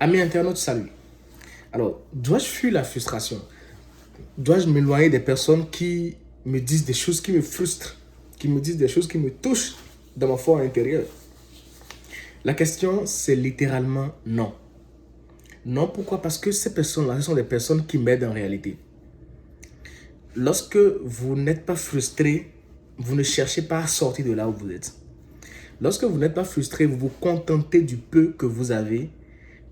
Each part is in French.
Amis internautes, salut. Alors, dois-je fuir la frustration? Dois-je m'éloigner des personnes qui me disent des choses qui me frustrent, qui me disent des choses qui me touchent dans mon fort intérieur? La question, c'est littéralement non. Non, pourquoi? Parce que ces personnes-là, ce sont des personnes qui m'aident en réalité. Lorsque vous n'êtes pas frustré, vous ne cherchez pas à sortir de là où vous êtes. Lorsque vous n'êtes pas frustré, vous vous contentez du peu que vous avez.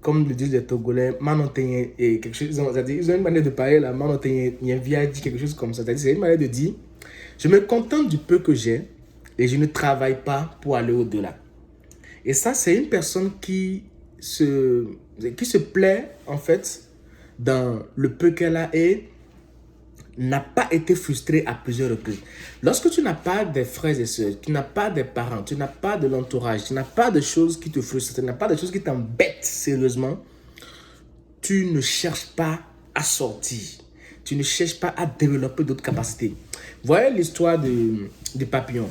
Comme le disent les Togolais, et quelque chose, ils ont une manière de parler là, via dit quelque chose comme ça. C'est une manière de dire, je me contente du peu que j'ai et je ne travaille pas pour aller au-delà. Et ça, c'est une personne qui se plaît en fait dans le peu qu'elle a et n'a pas été frustrée à plusieurs reprises. Lorsque tu n'as pas des frères et sœurs, tu n'as pas des parents, tu n'as pas de l'entourage, tu n'as pas de choses qui te frustrent, tu n'as pas de choses qui t'embêtent sérieusement, tu ne cherches pas à sortir. Tu ne cherches pas à développer d'autres capacités. Voyez l'histoire du papillon.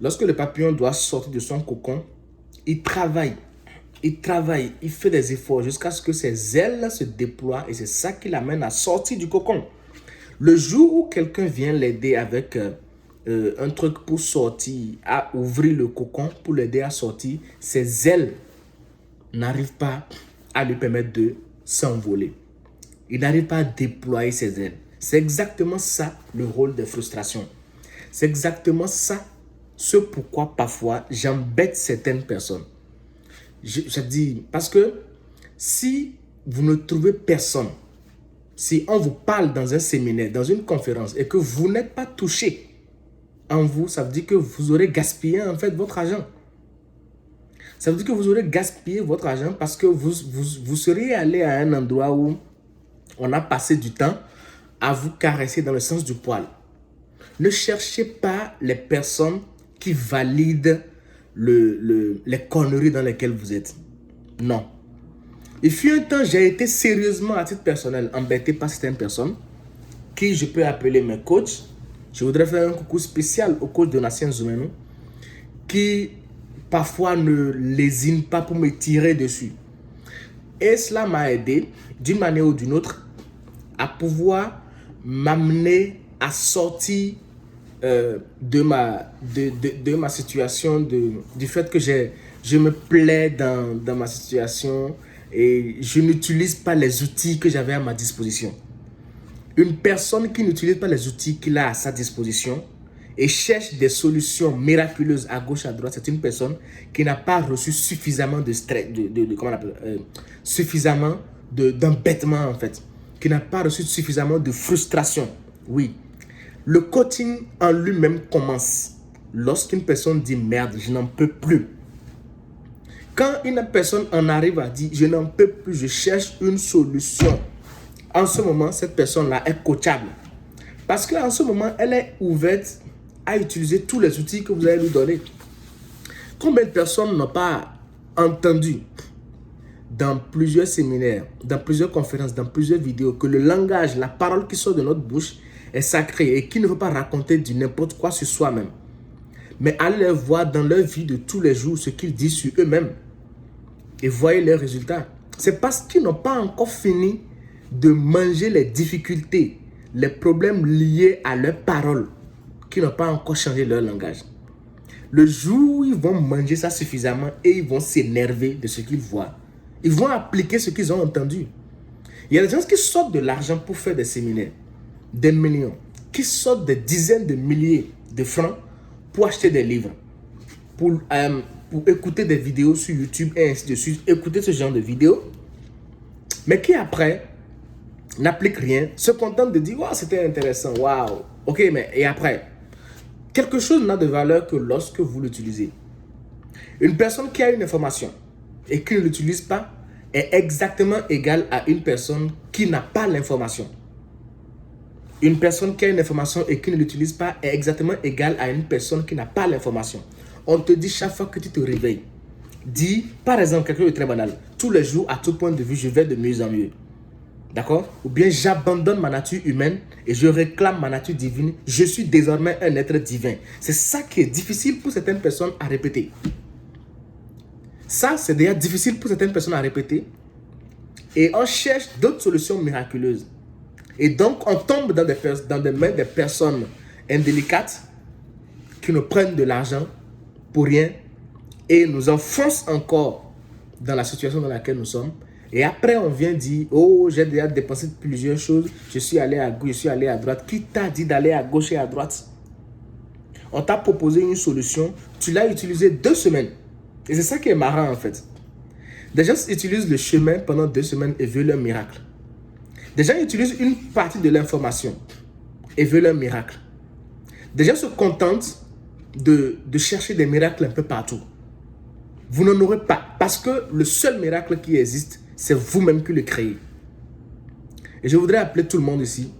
Lorsque le papillon doit sortir de son cocon, il travaille, il fait des efforts jusqu'à ce que ses ailes se déploient et c'est ça qui l'amène à sortir du cocon. Le jour où quelqu'un vient l'aider avec un truc pour sortir, à ouvrir le cocon, pour l'aider à sortir, ses ailes n'arrivent pas à lui permettre de s'envoler. Il n'arrive pas à déployer ses ailes. C'est exactement ça le rôle des frustrations. C'est exactement ça ce pourquoi parfois j'embête certaines personnes. Je dis, parce que si vous ne trouvez personne, si on vous parle dans un séminaire, dans une conférence et que vous n'êtes pas touché en vous, ça veut dire que vous aurez gaspillé en fait votre argent. Ça veut dire que vous aurez gaspillé votre argent parce que vous seriez allé à un endroit où on a passé du temps à vous caresser dans le sens du poil. Ne cherchez pas les personnes qui valident les conneries dans lesquelles vous êtes. Non. Il fut un temps, j'ai été sérieusement, à titre personnel, embêté par certaines personnes qui je peux appeler mes coachs. Je voudrais faire un coucou spécial aux coachs de Donatien Zoumeno qui parfois ne lésinent pas pour me tirer dessus. Et cela m'a aidé, d'une manière ou d'une autre, à pouvoir m'amener à sortir de ma situation, du fait que je me plais dans ma situation et je n'utilise pas les outils que j'avais à ma disposition. Une personne qui n'utilise pas les outils qu'il a à sa disposition et cherche des solutions miraculeuses à gauche, à droite, c'est une personne qui n'a pas reçu suffisamment de stress, comment on appelle, suffisamment d'embêtement en fait, qui n'a pas reçu suffisamment de frustration. Oui. Le coaching en lui-même commence lorsqu'une personne dit merde, je n'en peux plus. Quand une personne en arrive à dire je n'en peux plus, je cherche une solution. En ce moment, cette personne-là est coachable. Parce qu'en ce moment, elle est ouverte à utiliser tous les outils que vous allez lui donner. Combien de personnes n'ont pas entendu dans plusieurs séminaires, dans plusieurs conférences, dans plusieurs vidéos que le langage, la parole qui sort de notre bouche est sacrée et qui ne veut pas raconter du n'importe quoi sur soi-même. Mais allez voir dans leur vie de tous les jours ce qu'ils disent sur eux-mêmes et voyez leurs résultats. C'est parce qu'ils n'ont pas encore fini de manger les difficultés, les problèmes liés à leurs paroles, qu'ils n'ont pas encore changé leur langage. Le jour où ils vont manger ça suffisamment et ils vont s'énerver de ce qu'ils voient, ils vont appliquer ce qu'ils ont entendu. Il y a des gens qui sortent de l'argent pour faire des séminaires, des millions, qui sortent des dizaines de milliers de francs pour acheter des livres, pour écouter des vidéos sur YouTube et ainsi de suite, écouter ce genre de vidéos, mais qui après n'appliquent rien, se contentent de dire « Waouh, c'était intéressant, waouh, ok, mais et après ?» Quelque chose n'a de valeur que lorsque vous l'utilisez. Une personne qui a une information et qui ne l'utilise pas est exactement égale à une personne qui n'a pas l'information. Une personne qui a une information et qui ne l'utilise pas est exactement égale à une personne qui n'a pas l'information. On te dit chaque fois que tu te réveilles, dis par exemple quelque chose de très banal, tous les jours à tout point de vue je vais de mieux en mieux. D'accord? Ou bien j'abandonne ma nature humaine et je réclame ma nature divine. Je suis désormais un être divin. C'est ça qui est difficile pour certaines personnes à répéter. Ça, c'est déjà difficile pour certaines personnes à répéter. Et on cherche d'autres solutions miraculeuses. Et donc, on tombe dans des mains des personnes indélicates qui nous prennent de l'argent pour rien et nous enfoncent encore dans la situation dans laquelle nous sommes. Et après, on vient dire, oh, j'ai déjà dépensé plusieurs choses, je suis allé à gauche, je suis allé à droite. Qui t'a dit d'aller à gauche et à droite? On t'a proposé une solution, tu l'as utilisée 2 semaines. Et c'est ça qui est marrant en fait. Des gens utilisent le chemin pendant 2 semaines et veulent un miracle. Des gens utilisent une partie de l'information et veulent un miracle. Des gens se contentent de chercher des miracles un peu partout. Vous n'en aurez pas. Parce que le seul miracle qui existe, c'est vous-même qui le créez. Et je voudrais appeler tout le monde ici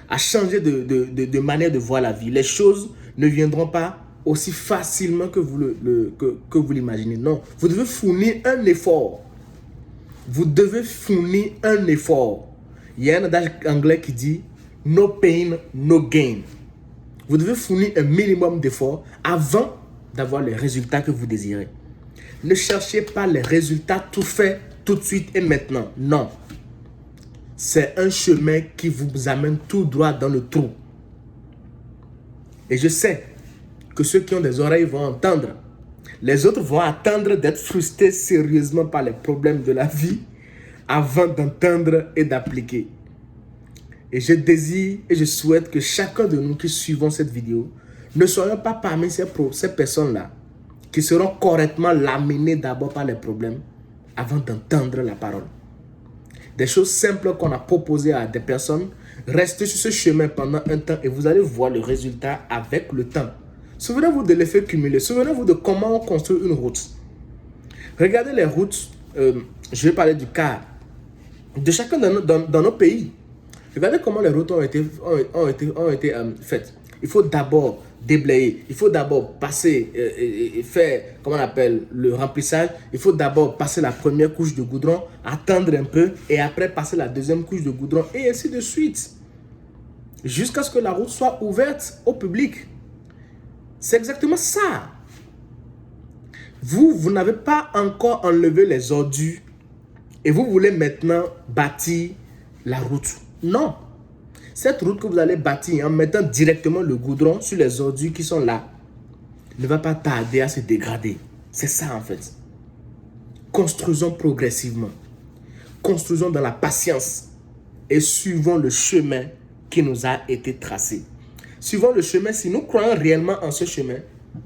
à changer de manière de voir la vie. Les choses ne viendront pas aussi facilement que vous l'imaginez. Non, vous devez fournir un effort. Vous devez fournir un effort. Il y a un adage anglais qui dit « No pain, no gain ». Vous devez fournir un minimum d'effort avant d'avoir les résultats que vous désirez. Ne cherchez pas les résultats tout faits tout de suite et maintenant. Non. C'est un chemin qui vous amène tout droit dans le trou. Et je sais que ceux qui ont des oreilles vont entendre. Les autres vont attendre d'être frustrés sérieusement par les problèmes de la vie avant d'entendre et d'appliquer. Et je désire et je souhaite que chacun de nous qui suivons cette vidéo ne soyons pas parmi ces personnes-là qui seront correctement laminées d'abord par les problèmes avant d'entendre la parole. Des choses simples qu'on a proposées à des personnes, restez sur ce chemin pendant un temps et vous allez voir le résultat avec le temps. Souvenez-vous de l'effet cumulé. Souvenez-vous de comment on construit une route. Regardez les routes. Je vais parler du cas de chacun dans nos pays. Regardez comment les routes ont été faites. Il faut d'abord déblayer. Il faut d'abord passer et faire, comment on appelle, le remplissage. Il faut d'abord passer la première couche de goudron, attendre un peu et après passer la deuxième couche de goudron et ainsi de suite. Jusqu'à ce que la route soit ouverte au public. C'est exactement ça. Vous n'avez pas encore enlevé les ordures et vous voulez maintenant bâtir la route. Non. Cette route que vous allez bâtir en mettant directement le goudron sur les ordures qui sont là ne va pas tarder à se dégrader. C'est ça en fait. Construisons progressivement. Construisons dans la patience et suivons le chemin qui nous a été tracé. Suivons le chemin, si nous croyons réellement en ce chemin,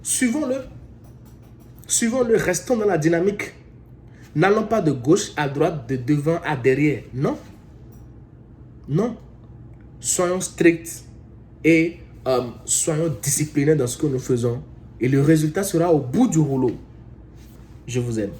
suivons-le. Suivons-le, restons dans la dynamique. N'allons pas de gauche à droite, de devant à derrière. Non. Non. Soyons stricts et soyons disciplinés dans ce que nous faisons. Et le résultat sera au bout du rouleau. Je vous aime.